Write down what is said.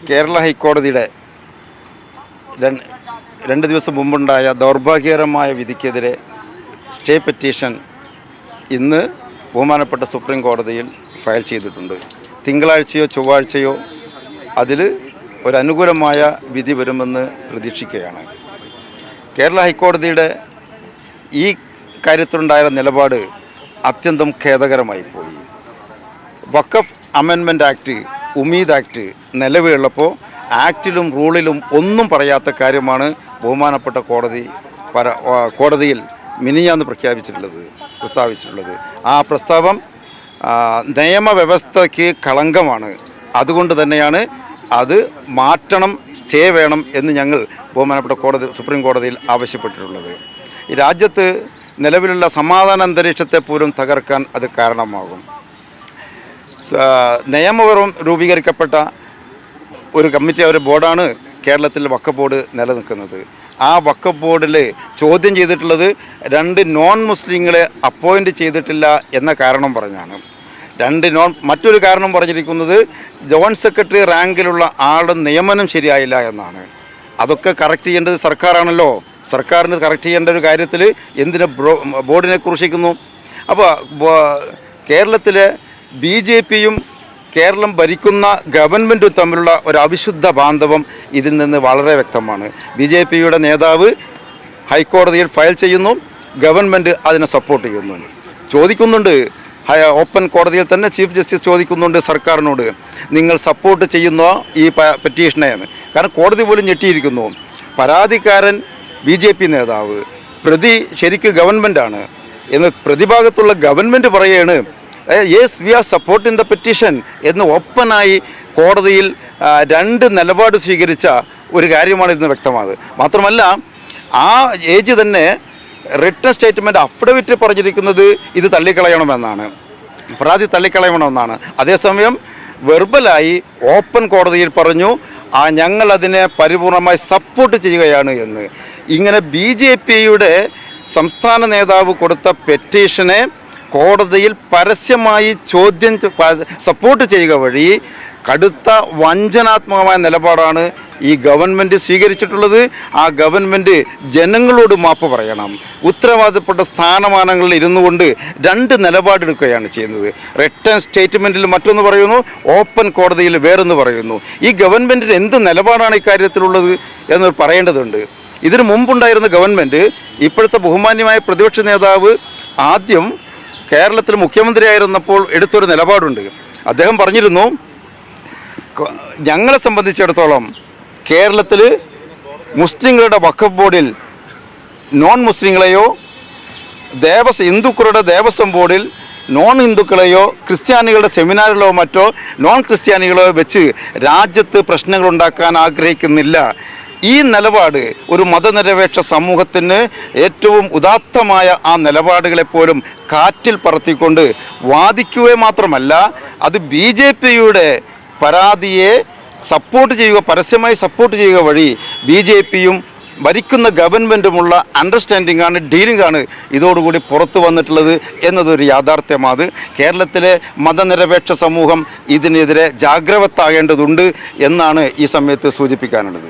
കേരള ഹൈക്കോടതിയുടെ രണ്ട് ദിവസം മുമ്പുണ്ടായ ദൗർഭാഗ്യകരമായ വിധിക്കെതിരെ സ്റ്റേ പെറ്റീഷൻ ഇന്ന് ബഹുമാനപ്പെട്ട സുപ്രീം കോടതിയിൽ ഫയൽ ചെയ്തിട്ടുണ്ട്. തിങ്കളാഴ്ചയോ ചൊവ്വാഴ്ചയോ അതിൽ ഒരു അനുകൂലമായ വിധി വരുമെന്ന് പ്രതീക്ഷിക്കുകയാണ്. കേരള ഹൈക്കോടതിയുടെ ഈ കാര്യത്തിലുണ്ടായ നിലപാട് അത്യന്തം ഖേദകരമായിപ്പോയി. വഖഫ് അമെൻമെൻറ്റ് ആക്ട്, ഉമീദ് ആക്ട് നിലവിലുള്ളപ്പോൾ ആക്റ്റിലും റൂളിലും ഒന്നും പറയാത്ത കാര്യമാണ് ബഹുമാനപ്പെട്ട കോടതിയിൽ മിനിഞ്ഞാന്ന് പ്രസ്താവിച്ചിട്ടുള്ളത്. ആ പ്രസ്താവം നിയമവ്യവസ്ഥയ്ക്ക് കളങ്കമാണ്. അതുകൊണ്ട് തന്നെയാണ് അത് മാറ്റണം, സ്റ്റേ വേണം എന്ന് ഞങ്ങൾ ബഹുമാനപ്പെട്ട സുപ്രീം കോടതിയിൽ ആവശ്യപ്പെട്ടിട്ടുള്ളത്. ഈ രാജ്യത്ത് നിലവിലുള്ള സമാധാന അന്തരീക്ഷത്തെ പോലും തകർക്കാൻ അത് കാരണമാകും. നിയമപരവും രൂപീകരിക്കപ്പെട്ട ഒരു കമ്മിറ്റി, ഒരു ബോർഡാണ് കേരളത്തിൽ വഖഫ് ബോർഡ് നിലനിൽക്കുന്നത്. ആ വഖഫ് ബോർഡിൽ ചോദ്യം ചെയ്തിട്ടുള്ളത് 2 നോൺ മുസ്ലിങ്ങളെ അപ്പോയിൻറ്റ് ചെയ്തിട്ടില്ല എന്ന കാരണം പറഞ്ഞാണ്. മറ്റൊരു കാരണം പറഞ്ഞിരിക്കുന്നത് ജോയിൻറ്റ് സെക്രട്ടറി റാങ്കിലുള്ള ആളുടെ നിയമനം ശരിയായില്ല എന്നാണ്. അതൊക്കെ കറക്റ്റ് ചെയ്യേണ്ടത് സർക്കാരാണല്ലോ. സർക്കാരിന് കറക്റ്റ് ചെയ്യേണ്ട ഒരു കാര്യത്തിൽ എന്തിന് ബോർഡിനെ കുറിച്ചിരിക്കുന്നു? അപ്പോൾ കേരളത്തിലെ BJPയും കേരളം ഭരിക്കുന്ന ഗവൺമെൻറ്റും തമ്മിലുള്ള ഒരു അവിശുദ്ധ ബാന്ധവം ഇതിൽ നിന്ന് വളരെ വ്യക്തമാണ്. BJPയുടെ നേതാവ് ഹൈക്കോടതിയിൽ ഫയൽ ചെയ്യുന്നു, ഗവൺമെൻറ് അതിനെ സപ്പോർട്ട് ചെയ്യുന്നു. ചോദിക്കുന്നുണ്ട്, ഓപ്പൺ കോടതിയിൽ തന്നെ ചീഫ് ജസ്റ്റിസ് ചോദിക്കുന്നുണ്ട് സർക്കാരിനോട്, നിങ്ങൾ സപ്പോർട്ട് ചെയ്യുന്ന ഈ പെറ്റീഷനെ എന്ന്. കാരണം കോടതി പോലും ഞെട്ടിയിരിക്കുന്നു. പരാതിക്കാരൻ BJP നേതാവ്, പ്രതി ശരിക്ക് ഗവൺമെൻറ്റാണ് എന്ന് പ്രതിഭാഗത്തുള്ള ഗവൺമെൻറ് പറയുകയാണ് yes we R supporting the petition എന്ന് ഓപ്പണായി കോടതിയിൽ 2 നിലപാട് സ്വീകരിച്ച ഒരു കാര്യമാണ് ഇന്ന് വ്യക്തമാകുന്നത്. മാത്രമല്ല ആ ഏജ് തന്നെ റിട്ടൺ സ്റ്റേറ്റ്മെൻറ്റ് അഫിഡവിറ്റ് പറഞ്ഞിരിക്കുന്നത് ഇത് തള്ളിക്കളയണമെന്നാണ്, പരാതി തള്ളിക്കളയണമെന്നാണ്. അതേസമയം വെർബലായി ഓപ്പൺ കോടതിയിൽ പറഞ്ഞു ഞങ്ങൾ അതിനെ പരിപൂർണമായി സപ്പോർട്ട് ചെയ്യുകയാണ് എന്ന്. ഇങ്ങനെ BJPയുടെ സംസ്ഥാന നേതാവ് കൊടുത്ത പെറ്റീഷനെ കോടതിയിൽ പരസ്യമായി സപ്പോർട്ട് ചെയ്യുക വഴി കടുത്ത വഞ്ചനാത്മകമായ നിലപാടാണ് ഈ ഗവൺമെൻറ് സ്വീകരിച്ചിട്ടുള്ളത്. ആ ഗവൺമെൻറ് ജനങ്ങളോട് മാപ്പ് പറയണം. ഉത്തരവാദിത്തപ്പെട്ട സ്ഥാനമാനങ്ങളിൽ ഇരുന്നു കൊണ്ട് 2 നിലപാടെടുക്കുകയാണ് ചെയ്യുന്നത്. റിട്ടേൺ സ്റ്റേറ്റ്മെൻറ്റിൽ മറ്റൊന്ന് പറയുന്നു, ഓപ്പൺ കോടതിയിൽ വേറൊന്ന് പറയുന്നു. ഈ ഗവൺമെൻറ്റിന് എന്ത് നിലപാടാണ് ഇക്കാര്യത്തിലുള്ളത് എന്ന് പറയേണ്ടതുണ്ട്. ഇതിനു മുമ്പുണ്ടായിരുന്ന ഗവൺമെൻറ്, ഇപ്പോഴത്തെ ബഹുമാന്യമായ പ്രതിപക്ഷ നേതാവ് ആദ്യം കേരളത്തിൽ മുഖ്യമന്ത്രിയായിരുന്നപ്പോൾ എടുത്തൊരു നിലപാടുണ്ട്. അദ്ദേഹം പറഞ്ഞിരുന്നു, ഞങ്ങളെ സംബന്ധിച്ചിടത്തോളം കേരളത്തിൽ മുസ്ലിങ്ങളുടെ വഖഫ് ബോർഡിൽ നോൺ മുസ്ലിങ്ങളെയോ ഹിന്ദുക്കളുടെ ദേവസ്വം ബോർഡിൽ നോൺ ഹിന്ദുക്കളെയോ ക്രിസ്ത്യാനികളുടെ സെമിനാറിലോ മറ്റോ നോൺ ക്രിസ്ത്യാനികളോ വെച്ച് രാജ്യത്ത് പ്രശ്നങ്ങളുണ്ടാക്കാൻ ആഗ്രഹിക്കുന്നില്ല. ഈ നിലപാട് ഒരു മതനിരപേക്ഷ സമൂഹത്തിന് ഏറ്റവും ഉദാത്തമായ ആ നിലപാടുകളെപ്പോലും കാറ്റിൽ പറത്തിക്കൊണ്ട് വാദിക്കുകയും മാത്രമല്ല അത് BJPയുടെ പരാതിയെ സപ്പോർട്ട് ചെയ്യുക, പരസ്യമായി സപ്പോർട്ട് ചെയ്യുക വഴി BJPയും ഭരിക്കുന്ന ഗവൺമെൻറ്റുമുള്ള അണ്ടർസ്റ്റാൻഡിംഗ് ആണ്, ഡീലിംഗ് ആണ് ഇതോടുകൂടി പുറത്തു വന്നിട്ടുള്ളത് എന്നതൊരു യാഥാർത്ഥ്യമാണ്. കേരളത്തിലെ മതനിരപേക്ഷ സമൂഹം ഇതിനെതിരെ ജാഗ്രതയാകേണ്ടതുണ്ട് എന്നാണ് ഈ സമയത്ത് സൂചിപ്പിക്കാനുള്ളത്.